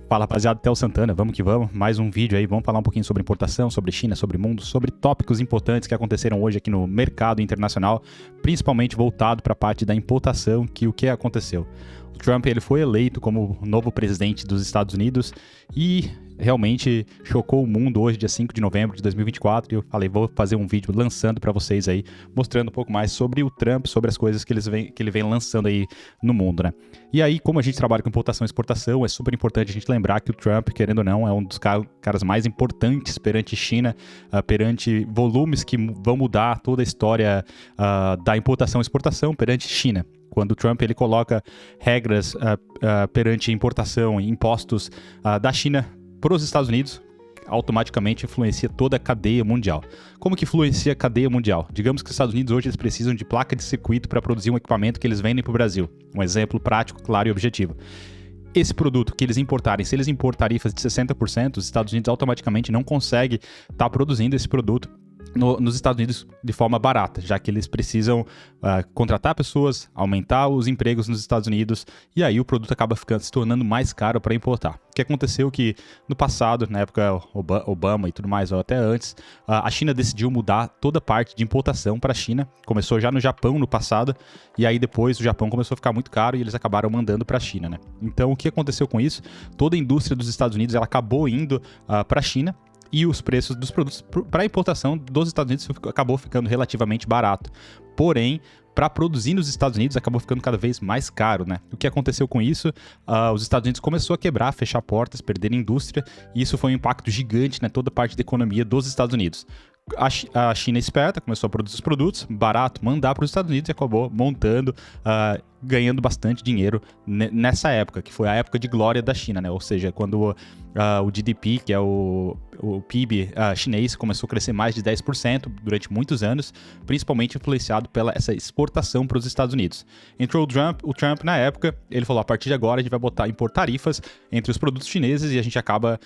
Fala, rapaziada, Theo Santana, vamos que vamos, mais um vídeo aí, vamos falar um pouquinho sobre importação, sobre China, sobre mundo, sobre tópicos importantes que aconteceram hoje aqui no mercado internacional, principalmente voltado para a parte da importação, que o que aconteceu. O Trump ele foi eleito como novo presidente dos Estados Unidos e realmente chocou o mundo hoje, dia 5 de novembro de 2024, e eu falei, vou fazer um vídeo lançando para vocês aí, mostrando um pouco mais sobre o Trump, sobre as coisas que ele vem lançando aí no mundo, né? E aí, como a gente trabalha com importação e exportação, é super importante a gente lembrar que o Trump, querendo ou não, é um dos caras mais importantes perante China, perante volumes que vão mudar toda a história da importação e exportação perante China. Quando o Trump ele coloca regras perante importação e impostos da China para os Estados Unidos, automaticamente influencia toda a cadeia mundial. Como que influencia a cadeia mundial? Digamos que os Estados Unidos hoje eles precisam de placa de circuito para produzir um equipamento que eles vendem para o Brasil. Um exemplo prático, claro e objetivo. Esse produto que eles importarem, se eles importarem tarifas de 60%, os Estados Unidos automaticamente não conseguem estar produzindo esse produto nos Estados Unidos de forma barata, já que eles precisam contratar pessoas, aumentar os empregos nos Estados Unidos, e aí o produto acaba se tornando mais caro para importar. O que aconteceu que no passado, na época Obama e tudo mais, ou até antes, a China decidiu mudar toda a parte de importação para a China. Começou já no Japão no passado, e aí depois o Japão começou a ficar muito caro e eles acabaram mandando para a China, né? Então o que aconteceu com isso? Toda a indústria dos Estados Unidos ela acabou indo para a China, e os preços dos produtos para importação dos Estados Unidos acabou ficando relativamente barato. Porém, para produzir nos Estados Unidos acabou ficando cada vez mais caro, né? O que aconteceu com isso? Os Estados Unidos começou a quebrar, fechar portas, perder indústria, e isso foi um impacto gigante, né? Toda a parte da economia dos Estados Unidos. A China esperta começou a produzir os produtos barato, mandar para os Estados Unidos e acabou montando, ganhando bastante dinheiro nessa época, que foi a época de glória da China, né? Ou seja, quando o GDP, que é o PIB chinês, começou a crescer mais de 10% durante muitos anos, principalmente influenciado pela essa exportação para os Estados Unidos. Entrou o Trump na época, ele falou, a partir de agora a gente vai impor tarifas entre os produtos chineses e a gente acaba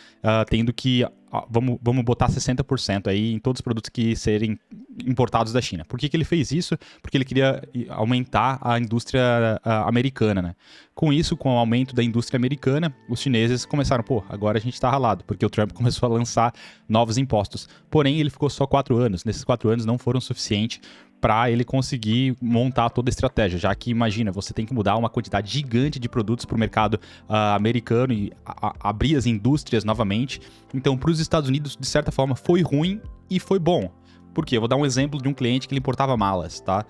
tendo que vamos botar 60% aí em todos os produtos que serem importados da China. Por que ele fez isso? Porque ele queria aumentar a indústria americana, né? Com isso, com o aumento da indústria americana, os chineses começaram, agora a gente tá ralado, porque o Trump começou a lançar novos impostos. Porém, ele ficou só 4 anos. Nesses 4 anos não foram suficientes para ele conseguir montar toda a estratégia, já que, imagina, você tem que mudar uma quantidade gigante de produtos para o mercado americano e abrir as indústrias novamente. Então, para os Estados Unidos, de certa forma, foi ruim e foi bom. Por quê? Eu vou dar um exemplo de um cliente que ele importava malas, tá?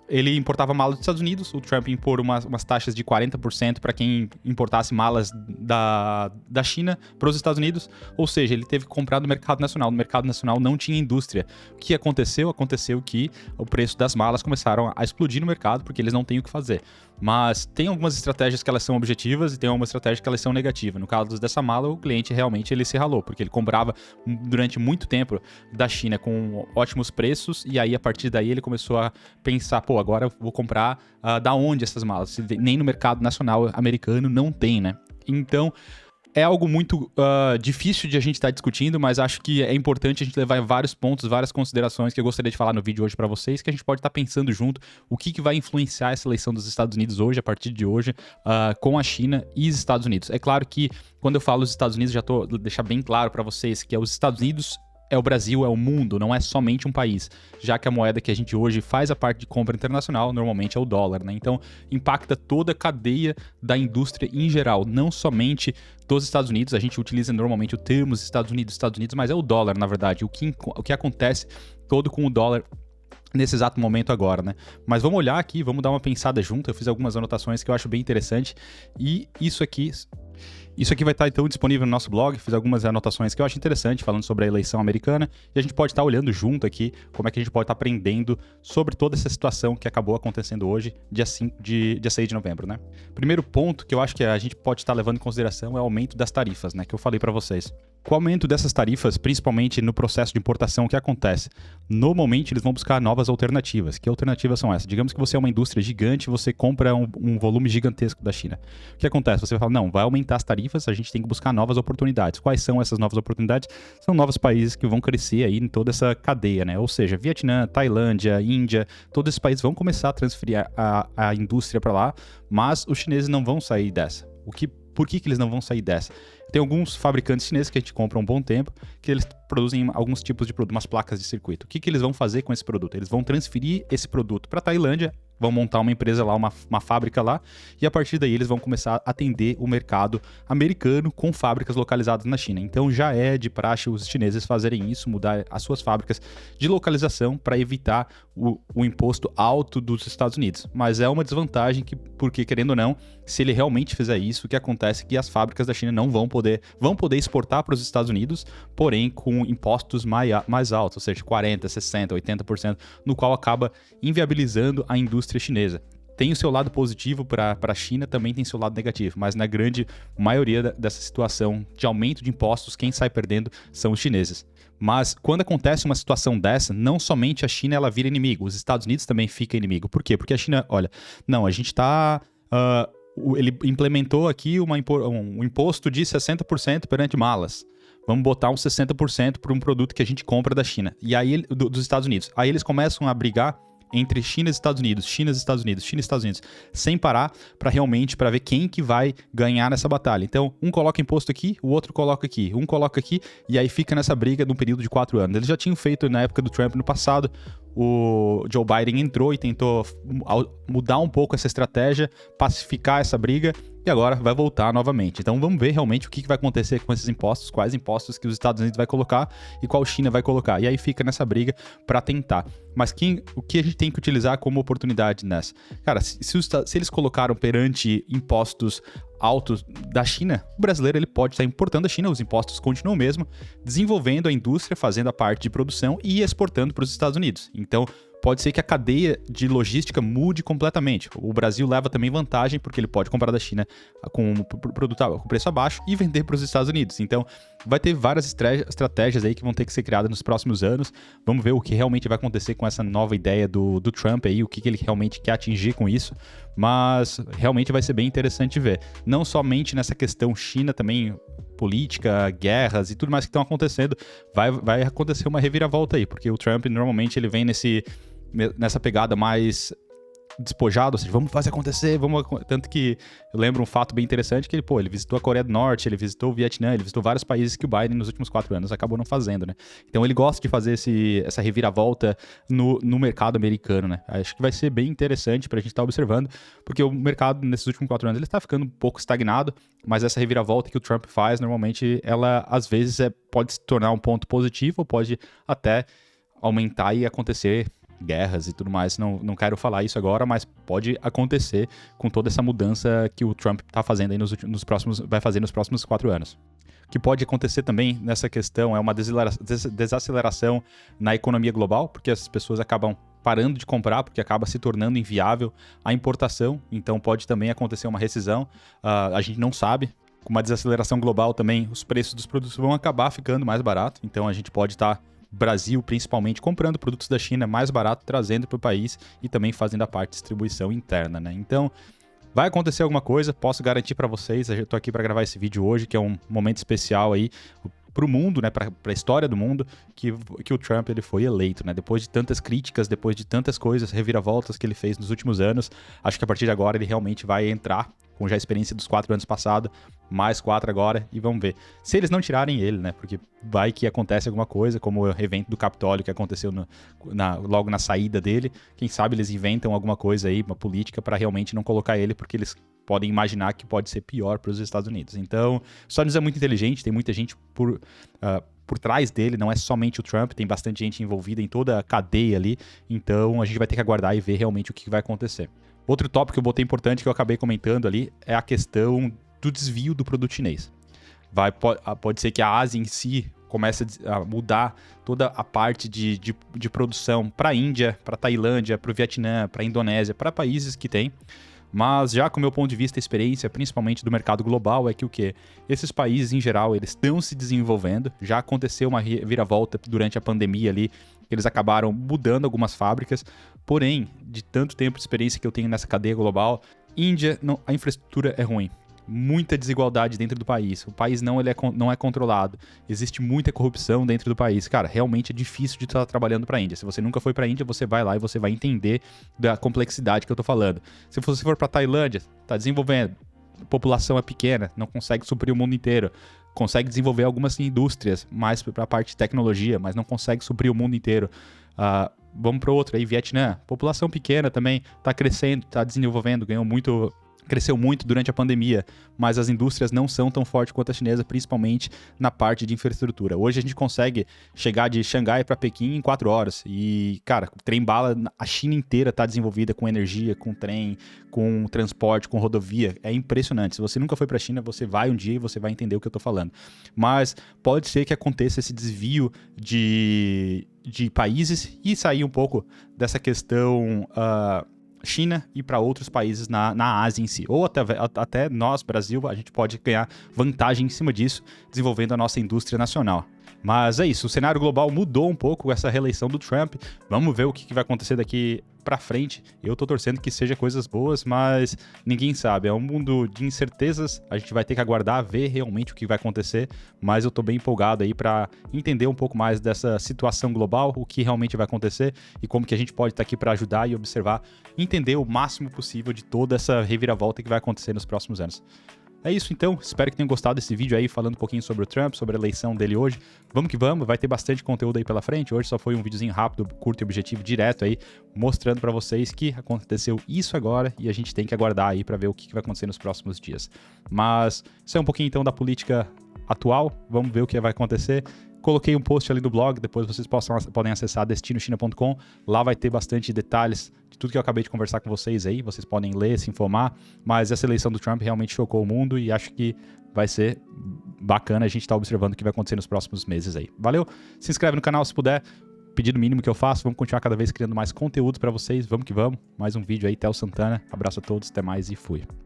Ele importava malas dos Estados Unidos, o Trump impôs umas taxas de 40% para quem importasse malas da China para os Estados Unidos, ou seja, ele teve que comprar do mercado nacional. No mercado nacional não tinha indústria. O que aconteceu? Aconteceu que o preço das malas começaram a explodir no mercado porque eles não têm o que fazer. Mas tem algumas estratégias que elas são objetivas e tem algumas estratégias que elas são negativas. No caso dessa mala, o cliente realmente ele se ralou, porque ele comprava durante muito tempo da China com ótimos preços e aí a partir daí ele começou a pensar, agora eu vou comprar da onde essas malas? Nem no mercado nacional americano não tem, né? Então, é algo muito difícil de a gente estar discutindo, mas acho que é importante a gente levar vários pontos, várias considerações que eu gostaria de falar no vídeo hoje para vocês, que a gente pode estar pensando junto o que vai influenciar essa eleição dos Estados Unidos hoje, a partir de hoje, com a China e os Estados Unidos. É claro que quando eu falo os Estados Unidos, já estou deixar bem claro para vocês que é os Estados Unidos, é o Brasil, é o mundo, não é somente um país, já que a moeda que a gente hoje faz a parte de compra internacional normalmente é o dólar, né? Então, impacta toda a cadeia da indústria em geral, não somente dos Estados Unidos. A gente utiliza normalmente o termo Estados Unidos, mas é o dólar, na verdade, o que acontece todo com o dólar nesse exato momento agora, né? Mas vamos olhar aqui, vamos dar uma pensada junto. Eu fiz algumas anotações que eu acho bem interessante e isso aqui vai estar então disponível no nosso blog. Fiz algumas anotações que eu acho interessante falando sobre a eleição americana e a gente pode estar olhando junto aqui como é que a gente pode estar aprendendo sobre toda essa situação que acabou acontecendo hoje, dia 6 de novembro, né? Primeiro ponto que eu acho que a gente pode estar levando em consideração é o aumento das tarifas, né? Que eu falei para vocês. Com o aumento dessas tarifas, principalmente no processo de importação, o que acontece? Normalmente eles vão buscar novas alternativas. Que alternativas são essas? Digamos que você é uma indústria gigante, você compra um volume gigantesco da China. O que acontece? Você vai falar, não, vai aumentar as tarifas, a gente tem que buscar novas oportunidades. Quais são essas novas oportunidades? São novos países que vão crescer aí em toda essa cadeia, né? Ou seja, Vietnã, Tailândia, Índia, todos esses países vão começar a transferir a indústria para lá, mas os chineses não vão sair dessa. O que Por que eles não vão sair dessa? Tem alguns fabricantes chineses que a gente compra há um bom tempo, que eles produzem alguns tipos de produto, umas placas de circuito. O que eles vão fazer com esse produto? Eles vão transferir esse produto para a Tailândia, vão montar uma empresa lá, uma fábrica lá, e a partir daí eles vão começar a atender o mercado americano com fábricas localizadas na China. Então já é de praxe os chineses fazerem isso, mudar as suas fábricas de localização para evitar o imposto alto dos Estados Unidos. Mas é uma desvantagem porque, querendo ou não, se ele realmente fizer isso, o que acontece é que as fábricas da China não vão poder exportar para os Estados Unidos, porém com impostos mais altos, ou seja, 40%, 60%, 80%, no qual acaba inviabilizando a indústria chinesa. Tem o seu lado positivo para a China, também tem seu lado negativo, mas na grande maioria dessa situação de aumento de impostos, quem sai perdendo são os chineses. Mas quando acontece uma situação dessa, não somente a China ela vira inimigo, os Estados Unidos também fica inimigo. Por quê? Porque a China, olha, não, a gente está... ele implementou aqui um imposto de 60% perante malas. Vamos botar uns 60% para um produto que a gente compra da China. E aí, dos Estados Unidos. Aí eles começam a brigar entre China e Estados Unidos, China e Estados Unidos, China e Estados Unidos, sem parar para ver quem que vai ganhar nessa batalha. Então, um coloca imposto aqui, o outro coloca aqui, um coloca aqui, e aí fica nessa briga num período de 4 anos. Eles já tinham feito na época do Trump no passado, o Joe Biden entrou e tentou mudar um pouco essa estratégia, pacificar essa briga, e agora vai voltar novamente. Então vamos ver realmente o que vai acontecer com esses impostos, quais impostos que os Estados Unidos vai colocar e qual China vai colocar. E aí fica nessa briga para tentar. Mas o que a gente tem que utilizar como oportunidade nessa? Cara, se eles colocaram perante impostos altos da China, o brasileiro ele pode estar importando da China, os impostos continuam mesmo, desenvolvendo a indústria, fazendo a parte de produção e exportando para os Estados Unidos. Então, pode ser que a cadeia de logística mude completamente. O Brasil leva também vantagem, porque ele pode comprar da China com produto com preço abaixo e vender para os Estados Unidos. Então, vai ter várias estratégias aí que vão ter que ser criadas nos próximos anos. Vamos ver o que realmente vai acontecer com essa nova ideia do Trump aí, o que ele realmente quer atingir com isso. Mas realmente vai ser bem interessante ver. Não somente nessa questão China, também política, guerras e tudo mais que estão acontecendo, vai acontecer uma reviravolta aí, porque o Trump normalmente ele vem nessa pegada mais despojado, ou seja, vamos fazer acontecer, tanto que eu lembro um fato bem interessante que ele visitou a Coreia do Norte, ele visitou o Vietnã, ele visitou vários países que o Biden nos últimos 4 anos acabou não fazendo, né? Então ele gosta de fazer essa reviravolta no mercado americano, né? Acho que vai ser bem interessante pra gente estar observando, porque o mercado nesses últimos 4 anos ele está ficando um pouco estagnado, mas essa reviravolta que o Trump faz, normalmente, ela às vezes pode se tornar um ponto positivo, ou pode até aumentar e acontecer guerras e tudo mais. Não quero falar isso agora, mas pode acontecer com toda essa mudança que o Trump está fazendo aí vai fazer nos próximos 4 anos. O que pode acontecer também nessa questão é uma desaceleração na economia global, porque as pessoas acabam parando de comprar, porque acaba se tornando inviável a importação, então pode também acontecer uma rescisão, a gente não sabe. Com uma desaceleração global também, os preços dos produtos vão acabar ficando mais baratos, então a gente pode estar Brasil, principalmente, comprando produtos da China mais barato, trazendo para o país e também fazendo a parte de distribuição interna, né? Então, vai acontecer alguma coisa, posso garantir para vocês, eu estou aqui para gravar esse vídeo hoje, que é um momento especial aí para o mundo, né, para a história do mundo, que o Trump ele foi eleito, né? Depois de tantas críticas, depois de tantas coisas, reviravoltas que ele fez nos últimos anos, acho que a partir de agora ele realmente vai entrar com já a experiência dos 4 anos passados, mais 4 agora, e vamos ver. Se eles não tirarem ele, né? Porque vai que acontece alguma coisa, como o evento do Capitólio que aconteceu logo na saída dele. Quem sabe eles inventam alguma coisa aí, uma política para realmente não colocar ele, porque eles podem imaginar que pode ser pior para os Estados Unidos. Então, os Estados Unidos é muito inteligente, tem muita gente por trás dele, não é somente o Trump, tem bastante gente envolvida em toda a cadeia ali, então a gente vai ter que aguardar e ver realmente o que vai acontecer. Outro tópico que eu botei importante, que eu acabei comentando ali, é a questão do desvio do produto chinês. Pode ser que a Ásia em si comece a mudar toda a parte de produção para a Índia, para a Tailândia, para o Vietnã, para a Indonésia, para países que tem. Mas já com o meu ponto de vista, a experiência, principalmente do mercado global, é que o quê? Esses países, em geral, eles estão se desenvolvendo. Já aconteceu uma reviravolta durante a pandemia ali, que eles acabaram mudando algumas fábricas. Porém, de tanto tempo de experiência que eu tenho nessa cadeia global, Índia, a infraestrutura é ruim. Muita desigualdade dentro do país. O país não é controlado. Existe muita corrupção dentro do país. Cara, realmente é difícil de estar trabalhando para a Índia. Se você nunca foi para a Índia, você vai lá e você vai entender da complexidade que eu tô falando. Se você for para Tailândia, tá desenvolvendo. população é pequena, não consegue suprir o mundo inteiro. Consegue desenvolver algumas indústrias mais para a parte de tecnologia, mas não consegue suprir o mundo inteiro. Vamos para outro aí, Vietnã. População pequena também, está crescendo, está desenvolvendo, cresceu muito durante a pandemia, mas as indústrias não são tão fortes quanto a chinesa, principalmente na parte de infraestrutura. Hoje a gente consegue chegar de Xangai para Pequim em 4 horas. E, cara, trem-bala, a China inteira está desenvolvida com energia, com trem, com transporte, com rodovia. É impressionante. Se você nunca foi para a China, você vai um dia e você vai entender o que eu estou falando. Mas pode ser que aconteça esse desvio de países e sair um pouco dessa questão China e para outros países na Ásia em si. Ou até nós, Brasil, a gente pode ganhar vantagem em cima disso, desenvolvendo a nossa indústria nacional. Mas é isso, o cenário global mudou um pouco com essa reeleição do Trump. Vamos ver o que vai acontecer daqui pra frente. Eu tô torcendo que seja coisas boas, mas ninguém sabe. É um mundo de incertezas. A gente vai ter que aguardar, ver realmente o que vai acontecer. Mas eu tô bem empolgado aí pra entender um pouco mais dessa situação global, o que realmente vai acontecer e como que a gente pode estar aqui pra ajudar e observar, entender o máximo possível de toda essa reviravolta que vai acontecer nos próximos anos. É isso então, espero que tenham gostado desse vídeo aí, falando um pouquinho sobre o Trump, sobre a eleição dele hoje. Vamos que vamos, vai ter bastante conteúdo aí pela frente. Hoje só foi um videozinho rápido, curto e objetivo, direto aí, mostrando pra vocês que aconteceu isso agora e a gente tem que aguardar aí pra ver o que vai acontecer nos próximos dias. Mas isso é um pouquinho então da política atual, vamos ver o que vai acontecer. Coloquei um post ali no blog, depois vocês podem acessar destinochina.com. Lá vai ter bastante detalhes de tudo que eu acabei de conversar com vocês aí. Vocês podem ler, se informar. Mas essa eleição do Trump realmente chocou o mundo e acho que vai ser bacana a gente estar observando o que vai acontecer nos próximos meses aí. Valeu? Se inscreve no canal se puder. Pedido mínimo que eu faço. Vamos continuar cada vez criando mais conteúdo para vocês. Vamos que vamos. Mais um vídeo aí, Theo Santana. Abraço a todos, até mais e fui.